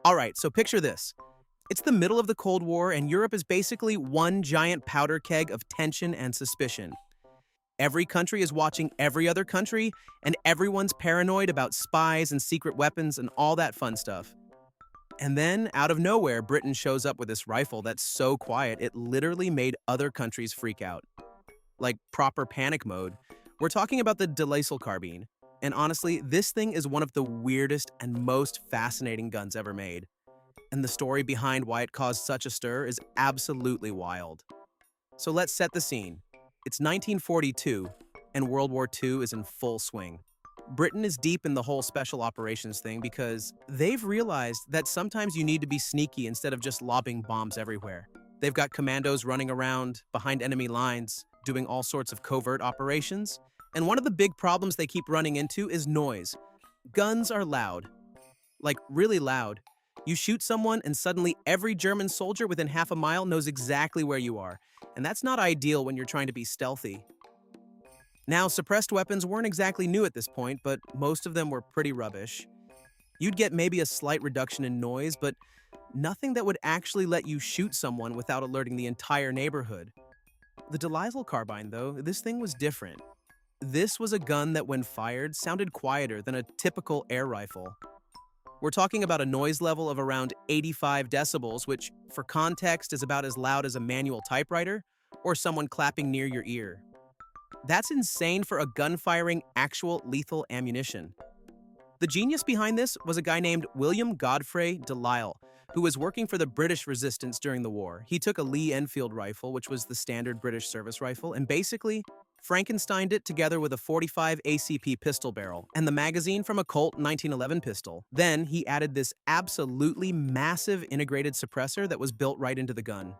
Alright, so picture this. It's the middle of the Cold War, and Europe is basically one giant powder keg of tension and suspicion. Every country is watching every other country, and everyone's paranoid about spies and secret weapons and all that fun stuff. And then, out of nowhere, Britain shows up with this rifle that's so quiet it literally made other countries freak out. Like proper panic mode. We're talking about the Lisle Carbine. And honestly, this thing is one of the weirdest and most fascinating guns ever made. And the story behind why it caused such a stir is absolutely wild. So let's set the scene. It's 1942, and World War II is in full swing. Britain is deep in the whole special operations thing because they've realized that sometimes you need to be sneaky instead of just lobbing bombs everywhere. They've got commandos running around behind enemy lines, doing all sorts of covert operations. And one of the big problems they keep running into is noise. Guns are loud. Like, really loud. You shoot someone and suddenly every German soldier within half a mile knows exactly where you are. And that's not ideal when you're trying to be stealthy. Now, suppressed weapons weren't exactly new at this point, but most of them were pretty rubbish. You'd get maybe a slight reduction in noise, but nothing that would actually let you shoot someone without alerting the entire neighborhood. The Lisle Carbine, though, this thing was different. This was a gun that, when fired, sounded quieter than a typical air rifle. We're talking about a noise level of around 85 decibels, which, for context, is about as loud as a manual typewriter or someone clapping near your ear. That's insane for a gun firing actual lethal ammunition. The genius behind this was a guy named William Godfrey de Lisle, who was working for the British resistance during the war. He took a Lee Enfield rifle, which was the standard British service rifle, and basically Frankensteined it together with a .45 ACP pistol barrel and the magazine from a Colt 1911 pistol. Then he added this absolutely massive integrated suppressor that was built right into the gun.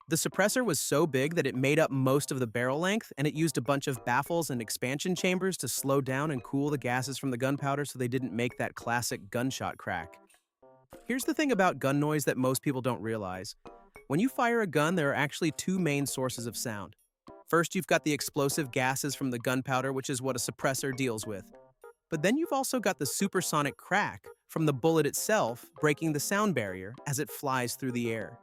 The suppressor was so big that it made up most of the barrel length, and it used a bunch of baffles and expansion chambers to slow down and cool the gases from the gunpowder so they didn't make that classic gunshot crack. Here's the thing about gun noise that most people don't realize. When you fire a gun, there are actually two main sources of sound. First, you've got the explosive gases from the gunpowder, which is what a suppressor deals with. But then you've also got the supersonic crack from the bullet itself breaking the sound barrier as it flies through the air.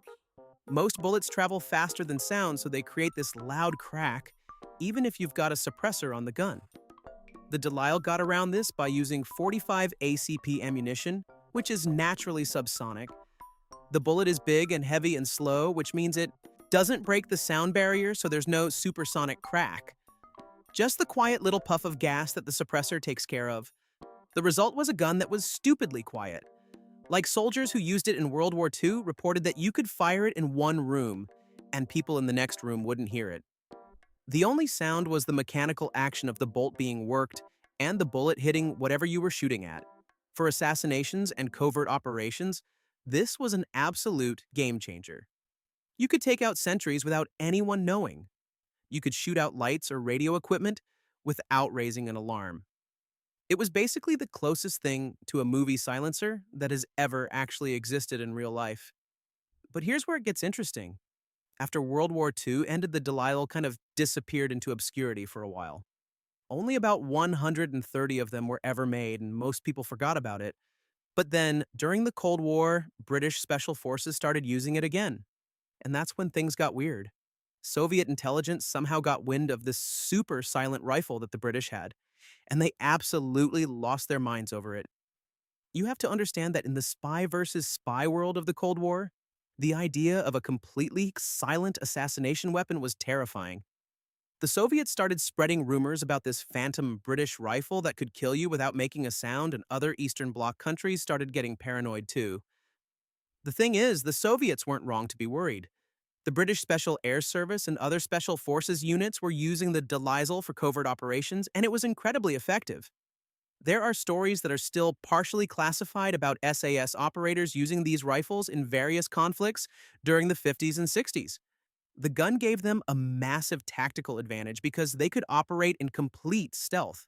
Most bullets travel faster than sound, so they create this loud crack, even if you've got a suppressor on the gun. The de Lisle got around this by using .45 ACP ammunition, which is naturally subsonic. The bullet is big and heavy and slow, which means it doesn't break the sound barrier, so there's no supersonic crack. Just the quiet little puff of gas that the suppressor takes care of. The result was a gun that was stupidly quiet. Like, soldiers who used it in World War II reported that you could fire it in one room, and people in the next room wouldn't hear it. The only sound was the mechanical action of the bolt being worked and the bullet hitting whatever you were shooting at. For assassinations and covert operations, this was an absolute game changer. You could take out sentries without anyone knowing. You could shoot out lights or radio equipment without raising an alarm. It was basically the closest thing to a movie silencer that has ever actually existed in real life. But here's where it gets interesting. After World War II ended, the de Lisle kind of disappeared into obscurity for a while. Only about 130 of them were ever made, and most people forgot about it. But then, during the Cold War, British Special Forces started using it again. And that's when things got weird. Soviet intelligence somehow got wind of this super silent rifle that the British had, and they absolutely lost their minds over it. You have to understand that in the spy versus spy world of the Cold War, the idea of a completely silent assassination weapon was terrifying. The Soviets started spreading rumors about this phantom British rifle that could kill you without making a sound, and other Eastern Bloc countries started getting paranoid too. The thing is, the Soviets weren't wrong to be worried. The British Special Air Service and other Special Forces units were using the de Lisle for covert operations, and it was incredibly effective. There are stories that are still partially classified about SAS operators using these rifles in various conflicts during the 50s and 60s. The gun gave them a massive tactical advantage because they could operate in complete stealth.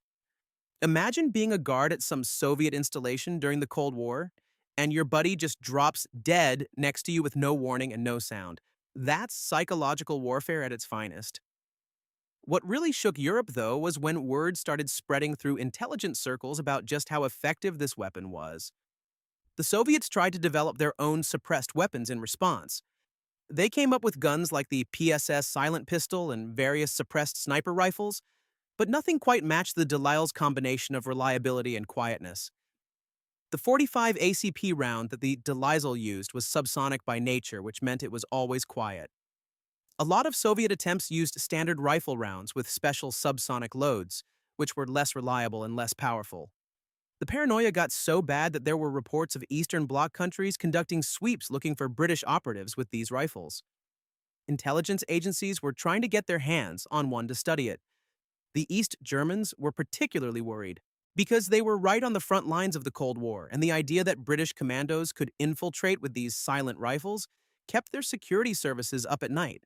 Imagine being a guard at some Soviet installation during the Cold War, and your buddy just drops dead next to you with no warning and no sound. That's psychological warfare at its finest. What really shook Europe, though, was when word started spreading through intelligence circles about just how effective this weapon was. The Soviets tried to develop their own suppressed weapons in response. They came up with guns like the PSS silent pistol and various suppressed sniper rifles, but nothing quite matched the Delisle's combination of reliability and quietness. The 45 ACP round that the Delisle used was subsonic by nature, which meant it was always quiet. A lot of Soviet attempts used standard rifle rounds with special subsonic loads, which were less reliable and less powerful. The paranoia got so bad that there were reports of Eastern Bloc countries conducting sweeps looking for British operatives with these rifles. Intelligence agencies were trying to get their hands on one to study it. The East Germans were particularly worried because they were right on the front lines of the Cold War, and the idea that British Commandos could infiltrate with these silent rifles kept their security services up at night.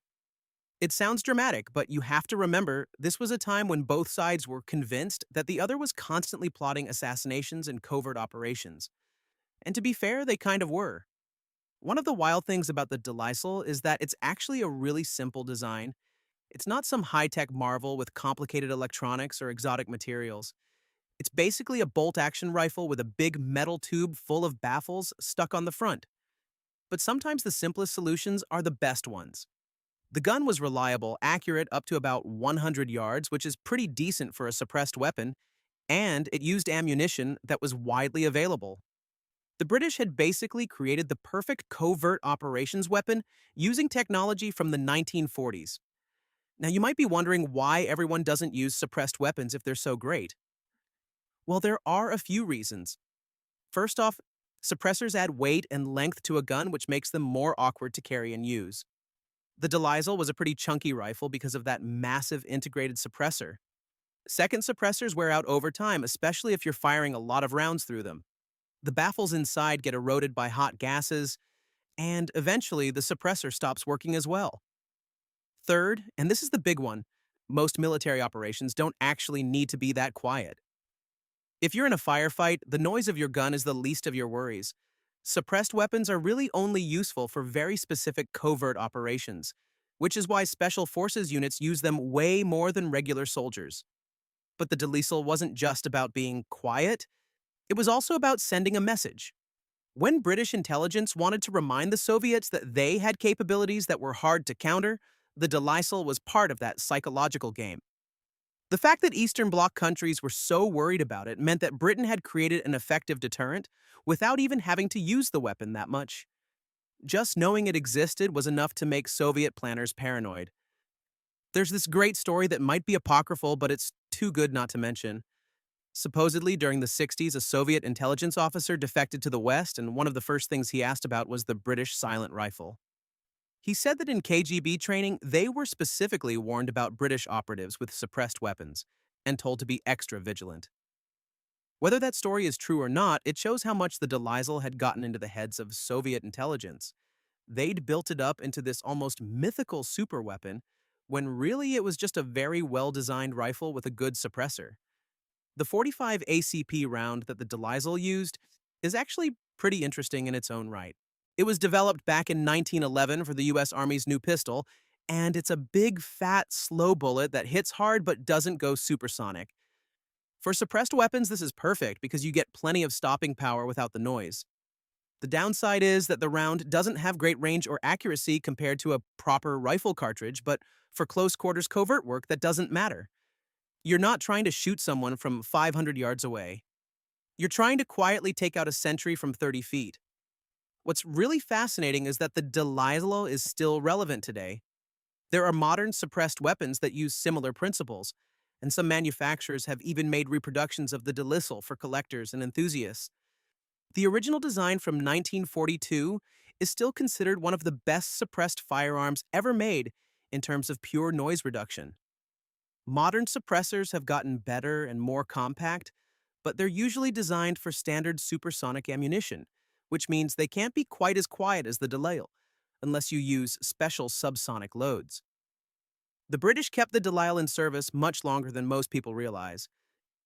It sounds dramatic, but you have to remember this was a time when both sides were convinced that the other was constantly plotting assassinations and covert operations. And to be fair, they kind of were. One of the wild things about the Delisle is that it's actually a really simple design. It's not some high-tech marvel with complicated electronics or exotic materials. It's basically a bolt-action rifle with a big metal tube full of baffles stuck on the front. But sometimes the simplest solutions are the best ones. The gun was reliable, accurate up to about 100 yards, which is pretty decent for a suppressed weapon, and it used ammunition that was widely available. The British had basically created the perfect covert operations weapon using technology from the 1940s. Now, you might be wondering why everyone doesn't use suppressed weapons if they're so great. Well, there are a few reasons. First off, suppressors add weight and length to a gun, which makes them more awkward to carry and use. The Delisle was a pretty chunky rifle because of that massive integrated suppressor. Second, suppressors wear out over time, especially if you're firing a lot of rounds through them. The baffles inside get eroded by hot gases, and eventually the suppressor stops working as well. Third, and this is the big one, most military operations don't actually need to be that quiet. If you're in a firefight, the noise of your gun is the least of your worries. Suppressed weapons are really only useful for very specific covert operations, which is why special forces units use them way more than regular soldiers. But the Delisle wasn't just about being quiet, it was also about sending a message. When British intelligence wanted to remind the Soviets that they had capabilities that were hard to counter, the Delisle was part of that psychological game. The fact that Eastern Bloc countries were so worried about it meant that Britain had created an effective deterrent without even having to use the weapon that much. Just knowing it existed was enough to make Soviet planners paranoid. There's this great story that might be apocryphal, but it's too good not to mention. Supposedly, during the 60s, a Soviet intelligence officer defected to the West, and one of the first things he asked about was the British silent rifle. He said that in KGB training, they were specifically warned about British operatives with suppressed weapons and told to be extra vigilant. Whether that story is true or not, it shows how much the Delisle had gotten into the heads of Soviet intelligence. They'd built it up into this almost mythical superweapon, when really it was just a very well-designed rifle with a good suppressor. The 45 ACP round that the Delisle used is actually pretty interesting in its own right. It was developed back in 1911 for the U.S. Army's new pistol, and it's a big, fat, slow bullet that hits hard but doesn't go supersonic. For suppressed weapons, this is perfect because you get plenty of stopping power without the noise. The downside is that the round doesn't have great range or accuracy compared to a proper rifle cartridge, but for close-quarters covert work, that doesn't matter. You're not trying to shoot someone from 500 yards away. You're trying to quietly take out a sentry from 30 feet. What's really fascinating is that the Delisle is still relevant today. There are modern suppressed weapons that use similar principles, and some manufacturers have even made reproductions of the Delisle for collectors and enthusiasts. The original design from 1942 is still considered one of the best suppressed firearms ever made in terms of pure noise reduction. Modern suppressors have gotten better and more compact, but they're usually designed for standard supersonic ammunition, which means they can't be quite as quiet as the Delisle, unless you use special subsonic loads. The British kept the Delisle in service much longer than most people realize.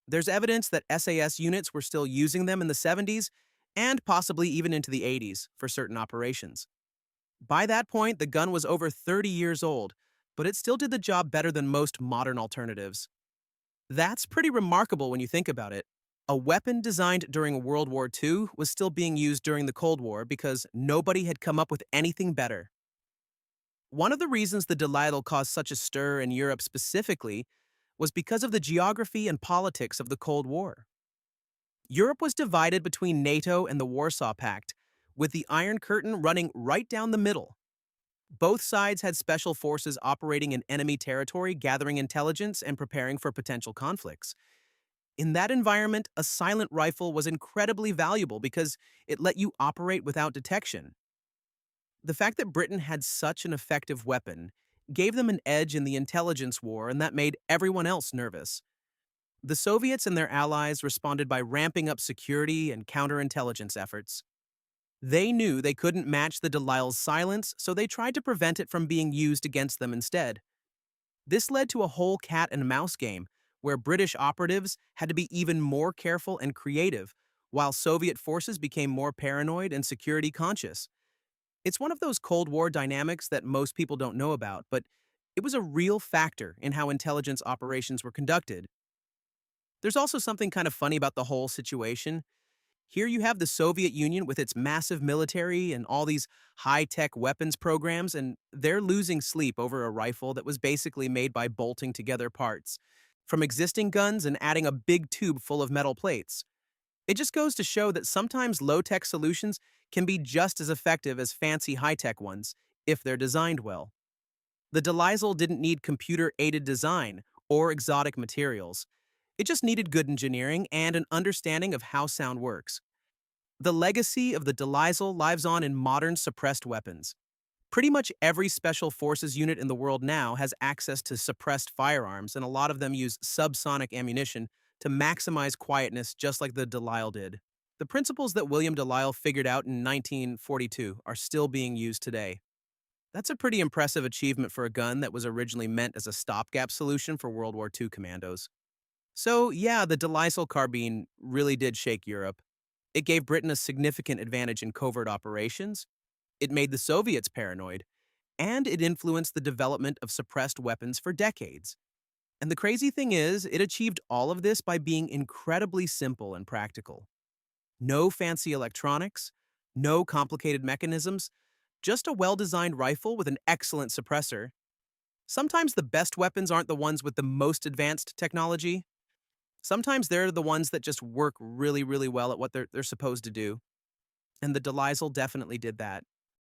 There's evidence that SAS units were still using them in the 70s and possibly even into the 80s for certain operations. By that point, the gun was over 30 years old, but it still did the job better than most modern alternatives. That's pretty remarkable when you think about it. A weapon designed during World War II was still being used during the Cold War because nobody had come up with anything better. One of the reasons the Delilah caused such a stir in Europe specifically was because of the geography and politics of the Cold War. Europe was divided between NATO and the Warsaw Pact, with the Iron Curtain running right down the middle. Both sides had special forces operating in enemy territory, gathering intelligence, and preparing for potential conflicts. In that environment, a silent rifle was incredibly valuable because it let you operate without detection. The fact that Britain had such an effective weapon gave them an edge in the intelligence war, and that made everyone else nervous. The Soviets and their allies responded by ramping up security and counterintelligence efforts. They knew they couldn't match the Delilah's silence, so they tried to prevent it from being used against them instead. This led to a whole cat and mouse game, where British operatives had to be even more careful and creative, while Soviet forces became more paranoid and security conscious. It's one of those Cold War dynamics that most people don't know about, but it was a real factor in how intelligence operations were conducted. There's also something kind of funny about the whole situation. Here you have the Soviet Union with its massive military and all these high-tech weapons programs, and they're losing sleep over a rifle that was basically made by bolting together parts from existing guns and adding a big tube full of metal plates. It just goes to show that sometimes low-tech solutions can be just as effective as fancy high-tech ones, if they're designed well. The Delisle didn't need computer-aided design or exotic materials. It just needed good engineering and an understanding of how sound works. The legacy of the Delisle lives on in modern suppressed weapons. Pretty much every special forces unit in the world now has access to suppressed firearms, and a lot of them use subsonic ammunition to maximize quietness just like the Delisle did. The principles that William Delisle figured out in 1942 are still being used today. That's a pretty impressive achievement for a gun that was originally meant as a stopgap solution for World War II commandos. So, yeah, the Lisle Carbine really did shake Europe. It gave Britain a significant advantage in covert operations, it made the Soviets paranoid, and it influenced the development of suppressed weapons for decades. And the crazy thing is, it achieved all of this by being incredibly simple and practical. No fancy electronics, no complicated mechanisms, just a well-designed rifle with an excellent suppressor. Sometimes the best weapons aren't the ones with the most advanced technology. Sometimes they're the ones that just work really, really well at what they're supposed to do. And the Delisle definitely did that.